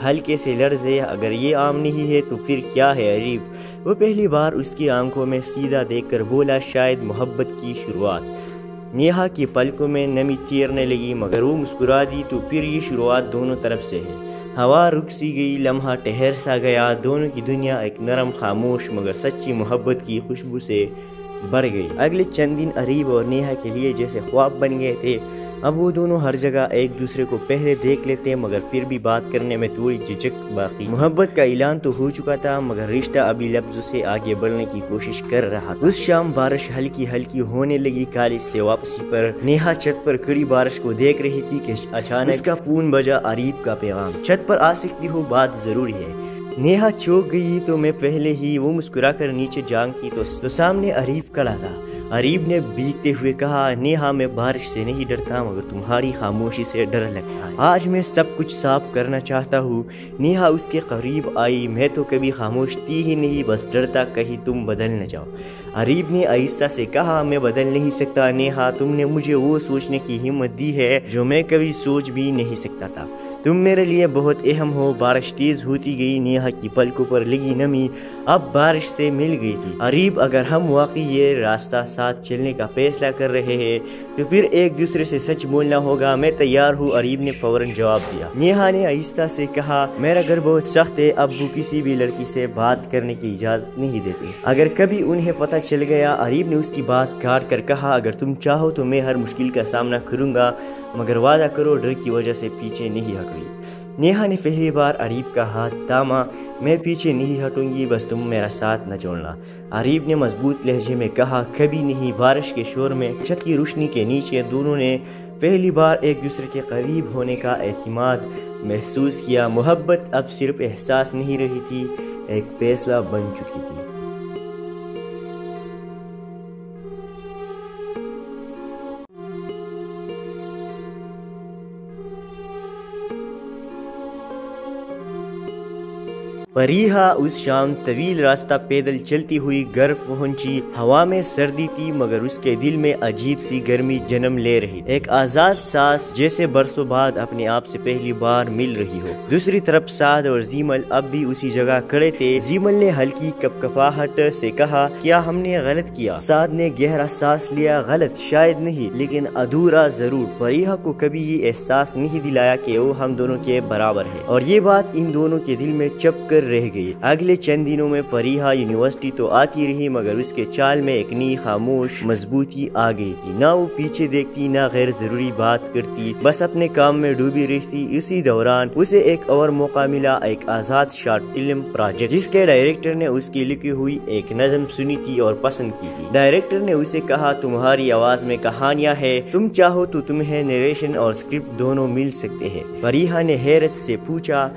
ہلکے سے لرزے، اگر یہ عام نہیں ہے تو پھر کیا ہے عریب؟ وہ پہلی بار اس کی آنکھوں میں سیدھا دیکھ کر بولا، شاید محبت کی شروعات۔ نیہا کی پلکوں میں نمی تیرنے لگی مگر وہ مسکرا دی، تو پھر یہ شروعات دونوں طرف سے ہے۔ ہوا رک سی گئی، لمحہ ٹھہر سا گیا، دونوں کی دنیا ایک نرم خاموش مگر سچی محبت کی خوشبو سے بڑھ گئی۔ اگلے چند دن عریب اور نیہا کے لیے جیسے خواب بن گئے تھے۔ اب وہ دونوں ہر جگہ ایک دوسرے کو پہلے دیکھ لیتے مگر پھر بھی بات کرنے میں تھوڑی جھجک باقی۔ محبت کا اعلان تو ہو چکا تھا مگر رشتہ ابھی لفظوں سے آگے بڑھنے کی کوشش کر رہا تھا۔ اس شام بارش ہلکی ہلکی ہونے لگی۔ کالج سے واپسی پر نیہا چھت پر کھڑی بارش کو دیکھ رہی تھی کہ اچانک اس کا فون بجا، عریب کا پیغام، چھت پر آ سکتی ہو، بات ضروری ہے۔ نیہا چوک گئی تو میں پہلے ہی۔ وہ مسکرا کر نیچے جھانکی تو سامنے عریب کھڑا تھا۔ عریب نے بھیگتے ہوئے کہا، نیہا میں بارش سے نہیں ڈرتا مگر تمہاری خاموشی سے ڈر لگتا ہے، آج میں سب کچھ صاف کرنا چاہتا ہوں۔ نیہا اس کے قریب آئی، میں تو کبھی خاموش تھی ہی نہیں، بس ڈرتا کہیں تم بدل نہ جاؤ۔ عریب نے آہستہ سے کہا، میں بدل نہیں سکتا نیہا، تم نے مجھے وہ سوچنے کی ہمت دی ہے جو میں کبھی سوچ بھی نہیں سکتا تھا۔ تم میرے لیے بہت اہم ہو۔ بارش تیز ہوتی گئی، نیہا کی پلکوں پر لگی نمی اب بارش سے مل گئی تھی۔ عریب، اگر ہم واقعی یہ راستہ ساتھ چلنے کا فیصلہ کر رہے ہیں تو پھر ایک دوسرے سے سچ بولنا ہوگا۔ میں تیار ہوں، عریب نے فوراً جواب دیا۔ نیہا نے آہستہ سے کہا، میرا گھر بہت سخت ہے، ابو کسی بھی لڑکی سے بات کرنے کی اجازت نہیں دیتے، اگر کبھی انہیں پتہ چل گیا۔ عریب نے اس کی بات کاٹ کر کہا، اگر تم چاہو تو میں ہر مشکل کا سامنا کروں گا مگر وعدہ کرو ڈر کی وجہ سے پیچھے نہیں ہٹوں گی۔ نیہا نے پہلی بار عریب کا ہاتھ تھاما، میں پیچھے نہیں ہٹوں گی، بس تم میرا ساتھ نہ چھوڑنا۔ عریب نے مضبوط لہجے میں کہا، کبھی نہیں۔ بارش کے شور میں چھت کی روشنی کے نیچے دونوں نے پہلی بار ایک دوسرے کے قریب ہونے کا اعتماد محسوس کیا۔ محبت اب صرف احساس نہیں رہی تھی، ایک فیصلہ بن چکی تھی۔ فریحہ اس شام طویل راستہ پیدل چلتی ہوئی گھر پہنچی۔ ہوا میں سردی تھی مگر اس کے دل میں عجیب سی گرمی جنم لے رہی، ایک آزاد سانس جیسے برسوں بعد اپنے آپ سے پہلی بار مل رہی ہو۔ دوسری طرف سعد اور زیمل اب بھی اسی جگہ کھڑے تھے۔ زیمل نے ہلکی کپکپاہٹ سے کہا، کیا ہم نے غلط کیا؟ سعد نے گہرا سانس لیا، غلط شاید نہیں لیکن ادھورا ضرور۔ فریحہ کو کبھی یہ احساس نہیں دلایا کہ وہ ہم دونوں کے برابر ہے، اور یہ بات ان دونوں کے دل میں چپ کر کر رہ گئی۔ اگلے چند دنوں میں فریحہ یونیورسٹی تو آتی رہی مگر اس کے چال میں ایک نئی خاموش مضبوطی آ گئی تھی۔ نہ وہ پیچھے دیکھتی نہ غیر ضروری بات کرتی، بس اپنے کام میں ڈوبی رہتی۔ اسی دوران اسے ایک اور موقع ملا، ایک آزاد شارٹ فلم پروجیکٹ جس کے ڈائریکٹر نے اس کی لکھی ہوئی ایک نظم سنی تھی اور پسند کی تھی۔ ڈائریکٹر نے اسے کہا تمہاری آواز میں کہانیاں ہیں، تم چاہو تو تمہیں نیریشن اور اسکرپٹ دونوں مل سکتے ہیں۔ فریحہ نے حیرت سے پوچھا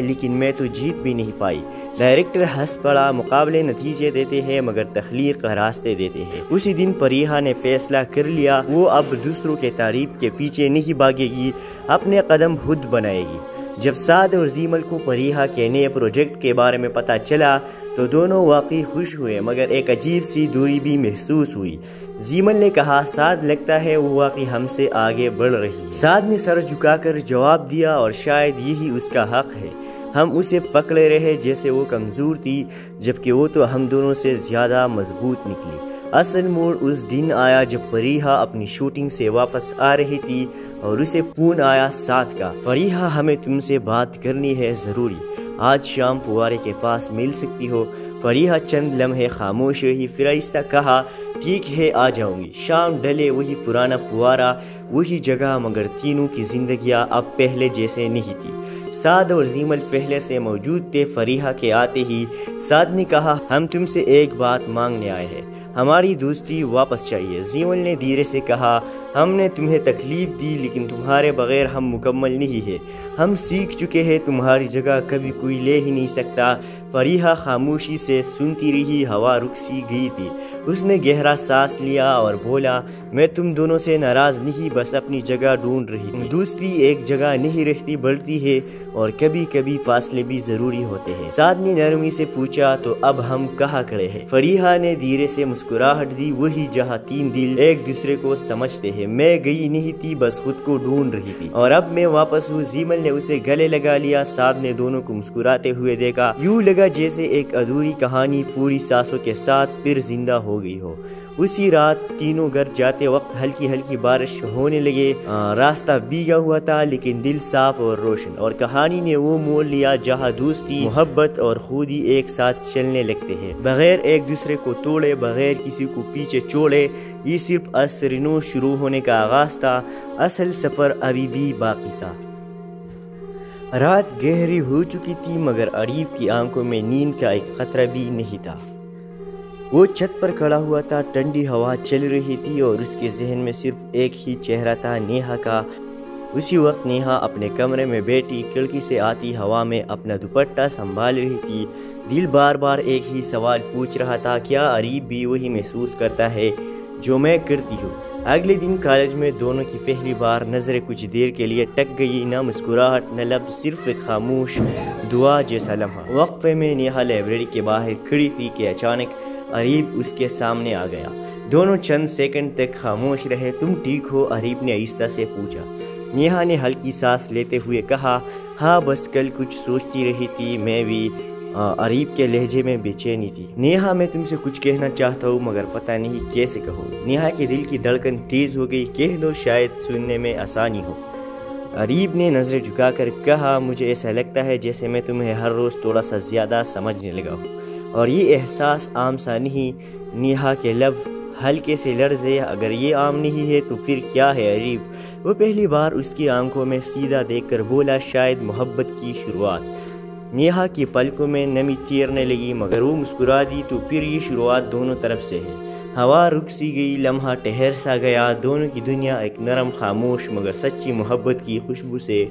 لیکن میں تو جیت بھی نہیں پائی۔ ڈائریکٹر ہنس پڑا، مقابلے نتیجے دیتے ہیں مگر تخلیق راستے دیتے ہیں۔ اسی دن فریحہ نے فیصلہ کر لیا وہ اب دوسروں کے تعریف کے پیچھے نہیں بھاگے گی، اپنے قدم خود بنائے گی۔ جب سعد اور زیمل کو فریحہ کے نئے پروجیکٹ کے بارے میں پتہ چلا تو دونوں واقعی خوش ہوئے مگر ایک عجیب سی دوری بھی محسوس ہوئی۔ زیمل نے کہا سعد لگتا ہے وہ واقعی ہم سے آگے بڑھ رہی۔ سعد نے سر جھکا کر جواب دیا اور شاید یہی اس کا حق ہے۔ ہم اسے پکڑے رہے جیسے وہ کمزور تھی جبکہ وہ تو ہم دونوں سے زیادہ مضبوط نکلی۔ اصل موڑ اس دن آیا جب فریحہ اپنی شوٹنگ سے واپس آ رہی تھی اور اسے فون آیا سعد کا، فریحہ ہمیں تم سے بات کرنی ہے ضروری، آج شام فوارے کے پاس مل سکتی ہو؟ فریحہ چند لمحے خاموش رہی، پھر آہستہ کہا ٹھیک ہے آ جاؤں گی۔ شام ڈھلے، وہی پرانا فوارہ، وہی جگہ مگر تینوں کی زندگیاں اب پہلے جیسے نہیں تھی۔ سعد اور زیمل پہلے سے موجود تھے۔ فریحہ کے آتے ہی سعد نے کہا ہم تم سے ایک بات مانگنے آئے ہیں، ہماری دوستی واپس چاہیے۔ زیمل نے دھیرے سے کہا ہم نے تمہیں تکلیف دی لیکن تمہارے بغیر ہم مکمل نہیں ہے، ہم سیکھ چکے ہیں تمہاری جگہ کبھی کوئی لے ہی نہیں سکتا۔ فریحہ خاموشی سے سنتی رہی، ہوا رک سی گئی تھی۔ اس نے گہرا سانس لیا اور بولا میں تم دونوں سے ناراض نہیں، بس اپنی جگہ ڈھونڈ رہی ہوں۔ دوستی ایک جگہ نہیں رہتی، بڑھتی ہے اور کبھی کبھی فاصلے بھی ضروری ہوتے ہیں۔ سعد نے نرمی سے پوچھا تو اب ہم کہاں کھڑے ہیں؟ فریحہ نے دھیرے سے مسکراہٹ دی، وہی جہاں تین دل ایک دوسرے کو سمجھتے ہیں۔ میں گئی نہیں تھی، بس خود کو ڈھونڈ رہی تھی اور اب میں واپس ہوں۔ زیمل نے اسے گلے لگا لیا۔ سعد نے دونوں کو مسکراتے ہوئے دیکھا، یوں لگا جیسے ایک ادھوری کہانی پوری سانسوں کے ساتھ پھر زندہ ہو گئی ہو۔ اسی رات تینوں گھر جاتے وقت ہلکی ہلکی بارش ہونے لگے، راستہ بھیگا ہوا تھا لیکن دل صاف اور روشن، اور کہانی نے وہ موڑ لیا جہاں دوستی، محبت اور خودی ایک ساتھ چلنے لگتے ہیں، بغیر ایک دوسرے کو توڑے، بغیر کسی کو پیچھے چھوڑے۔ یہ صرف عصر نو شروع ہونے کا آغاز تھا، اصل سفر ابھی بھی باقی تھا۔ رات گہری ہو چکی تھی مگر عریب کی آنکھوں میں نیند کا ایک خطرہ بھی نہیں تھا۔ وہ چھت پر کھڑا ہوا تھا، ٹھنڈی ہوا چل رہی تھی اور اس کے ذہن میں صرف ایک ہی چہرہ تھا، نیہا کا۔ اسی وقت نیہا اپنے کمرے میں بیٹھی کھڑکی سے آتی ہوا میں اپنا دوپٹہ سنبھال رہی تھی۔ دل بار بار ایک ہی سوال پوچھ رہا تھا، کیا عریب بھی وہی محسوس کرتا ہے جو میں کرتی ہوں؟ اگلے دن کالج میں دونوں کی پہلی بار نظریں کچھ دیر کے لیے ٹک گئی، نہ مسکراہٹ نہ لفظ، صرف ایک خاموش دعا جیسا لمحہ۔ وقفے میں نیہا لائبریری کے باہر کھڑی تھی کہ اچانک عریب اس کے سامنے آ گیا۔ دونوں چند سیکنڈ تک خاموش رہے۔ تم ٹھیک ہو؟ عریب نے آہستہ سے پوچھا۔ نیہا نے ہلکی سانس لیتے ہوئے کہا ہاں بس کل کچھ سوچتی رہی تھی، میں بھی۔ عریب کے لہجے میں بے چینی تھی۔ نیہا میں تم سے کچھ کہنا چاہتا ہوں مگر پتہ نہیں کیسے کہوں۔ نیہا کے دل کی دھڑکن تیز ہو گئی، کہہ دو شاید سننے میں آسانی ہو۔ عریب نے نظریں جھکا کر کہا مجھے ایسا لگتا ہے جیسے میں تمہیں ہر روز تھوڑا سا زیادہ سمجھنے لگا ہوں، اور یہ احساس عام سا نہیں۔ نیہا کے لب ہلکے سے لرزے، اگر یہ عام نہیں ہے تو پھر کیا ہے عریب؟ وہ پہلی بار اس کی آنکھوں میں سیدھا دیکھ کر بولا شاید محبت کی شروعات۔ نیہا کی پلکوں میں نمی تیرنے لگی مگر وہ مسکرا دی تو پھر یہ شروعات دونوں طرف سے ہے۔ ہوا رک سی گئی، لمحہ ٹھہر سا گیا، دونوں کی دنیا ایک نرم خاموش مگر سچی محبت کی خوشبو سے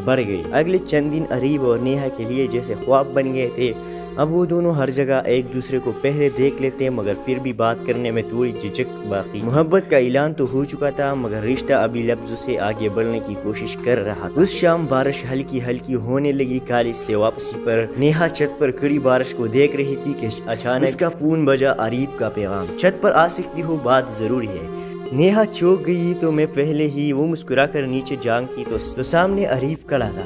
بڑھ گئی۔ اگلے چند دن عریب اور نیہا کے لیے جیسے خواب بن گئے تھے۔ اب وہ دونوں ہر جگہ ایک دوسرے کو پہلے دیکھ لیتے مگر پھر بھی بات کرنے میں تھوڑی جھجک باقی۔ محبت کا اعلان تو ہو چکا تھا مگر رشتہ ابھی لفظوں سے آگے بڑھنے کی کوشش کر رہا تھا۔ اس شام بارش ہلکی ہلکی ہونے لگی۔ کالج سے واپسی پر نیہا چھت پر کھڑی بارش کو دیکھ رہی تھی کہ اچانک اس کا فون بجا، عریب کا پیغام، چھت پر آ سکتی ہو، بات ضروری ہے۔ نیہا چوک گئی تو میں پہلے ہی وہ مسکرا کر نیچے جھانکی تو سامنے عریب کھڑا تھا۔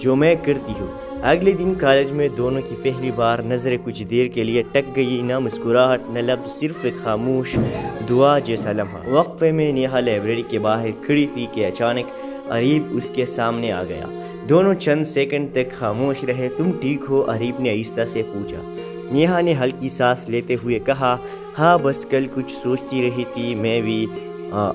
جو میں کرتی ہوں۔ اگلے دن کالج میں دونوں کی پہلی بار نظریں کچھ دیر کے لیے ٹک گئی، نہ مسکراہٹ نہ لفظ، صرف ایک خاموش دعا جیسا لمحہ۔ وقفے میں نیہا لائبریری کے باہر کھڑی تھی کہ اچانک اریب اس کے سامنے آ گیا۔ دونوں چند سیکنڈ تک خاموش رہے۔ تم ٹھیک ہو؟ اریب نے آہستہ سے پوچھا۔ نیہا نے ہلکی سانس لیتے ہوئے کہا، ہاں بس کل کچھ سوچتی رہی تھی، میں بھی۔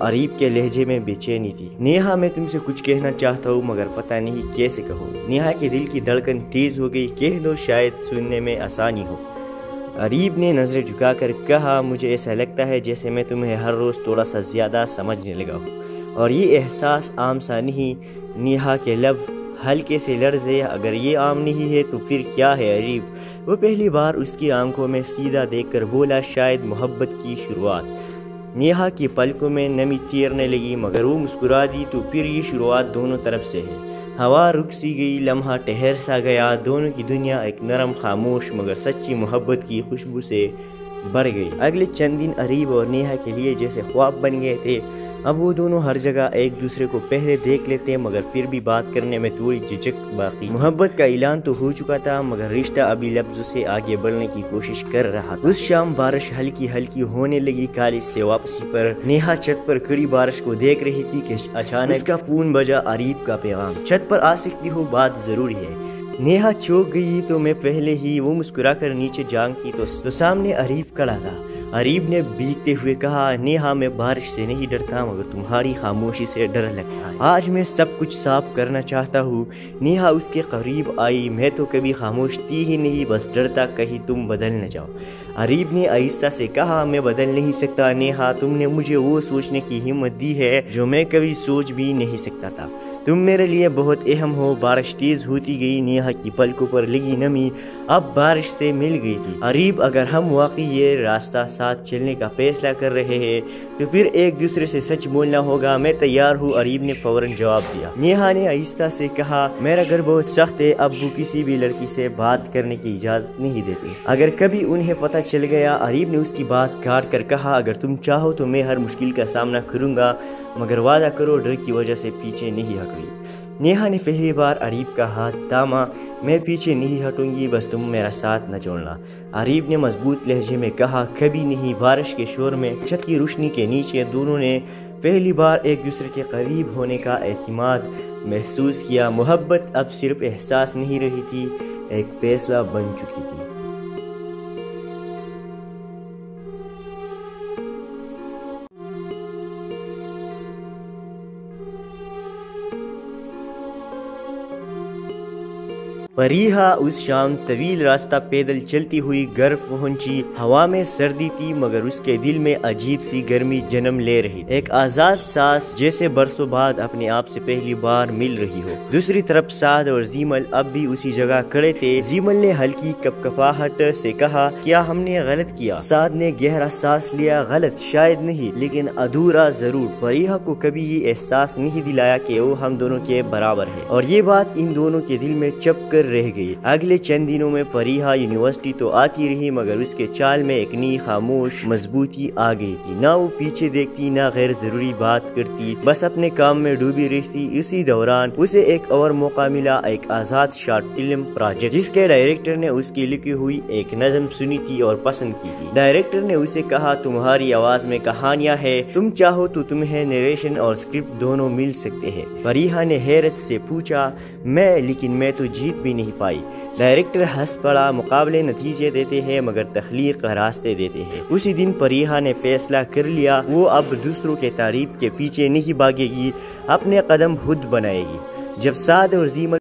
اریب کے لہجے میں بے چینی تھی۔ نیہا میں تم سے کچھ کہنا چاہتا ہوں مگر پتہ نہیں کیسے کہوں۔ نیہا کے دل کی دھڑکن تیز ہو گئی۔ کہہ دو، شاید سننے میں آسانی ہو۔ اریب نے نظریں جھکا کر کہا، مجھے ایسا لگتا ہے جیسے میں تمہیں ہر روز تھوڑا سا زیادہ سمجھنے لگا ہوں، اور یہ احساس عام سا نہیں۔ نیہا کے لب ہلکے سے لرزے۔ اگر یہ عام نہیں ہے تو پھر کیا ہے اریب؟ وہ پہلی بار اس کی آنکھوں میں سیدھا دیکھ کر بولا، شاید محبت کی شروعات۔ نیہا کی پلکوں میں نمی تیرنے لگی مگر وہ مسکرا دی، تو پھر یہ شروعات دونوں طرف سے ہے۔ ہوا رک سی گئی، لمحہ ٹھہر سا گیا، دونوں کی دنیا ایک نرم خاموش مگر سچی محبت کی خوشبو سے بڑھ گئی۔ اگلے چند دن اریب اور نیہا کے لیے جیسے خواب بن گئے تھے۔ اب وہ دونوں ہر جگہ ایک دوسرے کو پہلے دیکھ لیتے مگر پھر بھی بات کرنے میں تھوڑی جھجک باقی۔ محبت کا اعلان تو ہو چکا تھا مگر رشتہ ابھی لفظوں سے آگے بڑھنے کی کوشش کر رہا تھا۔ اس شام بارش ہلکی ہلکی ہونے لگی۔ کالج سے واپسی پر نیہا چھت پر کھڑی بارش کو دیکھ رہی تھی کہ اچانک اس کا فون بجا۔ اریب کا پیغام، چھت پر آ سکتی ہو، بات ضروری ہے۔ نیہا چوک گئی تو میں پہلے ہی وہ مسکرا کر نیچے جھانکی تو سامنے اریب کھڑا تھا۔ اریب نے بھیگتے ہوئے کہا، نیہا میں بارش سے نہیں ڈرتا مگر تمہاری خاموشی سے ڈر لگتا ہے۔ آج میں سب کچھ صاف کرنا چاہتا ہوں۔ نیہا اس کے قریب آئی۔ میں تو کبھی خاموش تھی ہی نہیں، بس ڈرتا کہیں تم بدل نہ جاؤ۔ اریب نے آہستہ سے کہا، میں بدل نہیں سکتا نیہا، تم نے مجھے وہ سوچنے کی ہمت دی ہے جو میں کبھی سوچ بھی نہیں سکتا تھا۔ تم میرے لیے بہت اہم ہو۔ بارش تیز ہوتی گئی، نیہا کی پلکوں پر لگی نمی اب بارش سے مل گئی تھی۔ اریب، اگر ہم واقعی یہ راستہ ساتھ چلنے کا فیصلہ کر رہے ہیں تو پھر ایک دوسرے سے سچ بولنا ہوگا۔ میں تیار ہوں، اریب نے فوراً جواب دیا۔ نیہا نے آہستہ سے کہا، میرا گھر بہت سخت ہے، ابو کسی بھی لڑکی سے بات کرنے کی اجازت نہیں دیتے۔ اگر کبھی انہیں پتہ چل گیا، اریب نے اس کی بات کاٹ کر کہا، اگر تم چاہو تو میں ہر مشکل کا سامنا کروں گا مگر وعدہ کرو ڈر کی وجہ سے پیچھے نہیں ہٹوں گی۔ نیہا نے پہلی بار اریب کا ہاتھ تھاما۔ میں پیچھے نہیں ہٹوں گی، بس تم میرا ساتھ نہ چھوڑنا، اریب نے مضبوط لہجے میں کہا۔ کبھی نہیں۔ بارش کے شور میں چھت کی روشنی کے نیچے دونوں نے پہلی بار ایک دوسرے کے قریب ہونے کا اعتماد محسوس کیا۔ محبت اب صرف احساس نہیں رہی تھی، ایک فیصلہ بن چکی تھی۔ فریحہ اس شام طویل راستہ پیدل چلتی ہوئی گھر پہنچی۔ ہوا میں سردی تھی مگر اس کے دل میں عجیب سی گرمی جنم لے رہی، ایک آزاد سانس جیسے برسوں بعد اپنے آپ سے پہلی بار مل رہی ہو۔ دوسری طرف سعد اور زیمل اب بھی اسی جگہ کھڑے تھے۔ زیمل نے ہلکی کپکپاہٹ سے کہا، کیا ہم نے غلط کیا؟ سعد نے گہرا سانس لیا، غلط شاید نہیں لیکن ادھورا ضرور۔ فریحہ کو کبھی یہ احساس نہیں دلایا کہ وہ ہم دونوں کے برابر ہے، اور یہ بات ان دونوں کے دل میں چپ کر رہ گئی۔ اگلے چند دنوں میں فریحہ یونیورسٹی تو آتی رہی مگر اس کے چال میں ایک نئی خاموش مضبوطی آ گئی تھی۔ نہ وہ پیچھے دیکھتی نہ غیر ضروری بات کرتی، بس اپنے کام میں ڈوبی رہتی۔ اسی دوران اسے ایک اور موقع ملا، ایک آزاد شارٹ فلم پروجیکٹ جس کے ڈائریکٹر نے اس کی لکھی ہوئی ایک نظم سنی تھی اور پسند کی تھی۔ ڈائریکٹر نے اسے کہا، تمہاری آواز میں کہانیاں ہیں، تم چاہو تو تمہیں نیریشن اور اسکرپٹ دونوں مل سکتے ہیں۔ فریحہ نے حیرت سے پوچھا، لیکن میں تو جیت بھی نہیں پائی۔ ڈائریکٹر ہنس پڑا، مقابلے نتیجے دیتے ہیں مگر تخلیق راستے دیتے ہیں۔ اسی دن فریحہ نے فیصلہ کر لیا، وہ اب دوسروں کے تعریف کے پیچھے نہیں بھاگے گی، اپنے قدم خود بنائے گی۔ جب سعد اور زیمل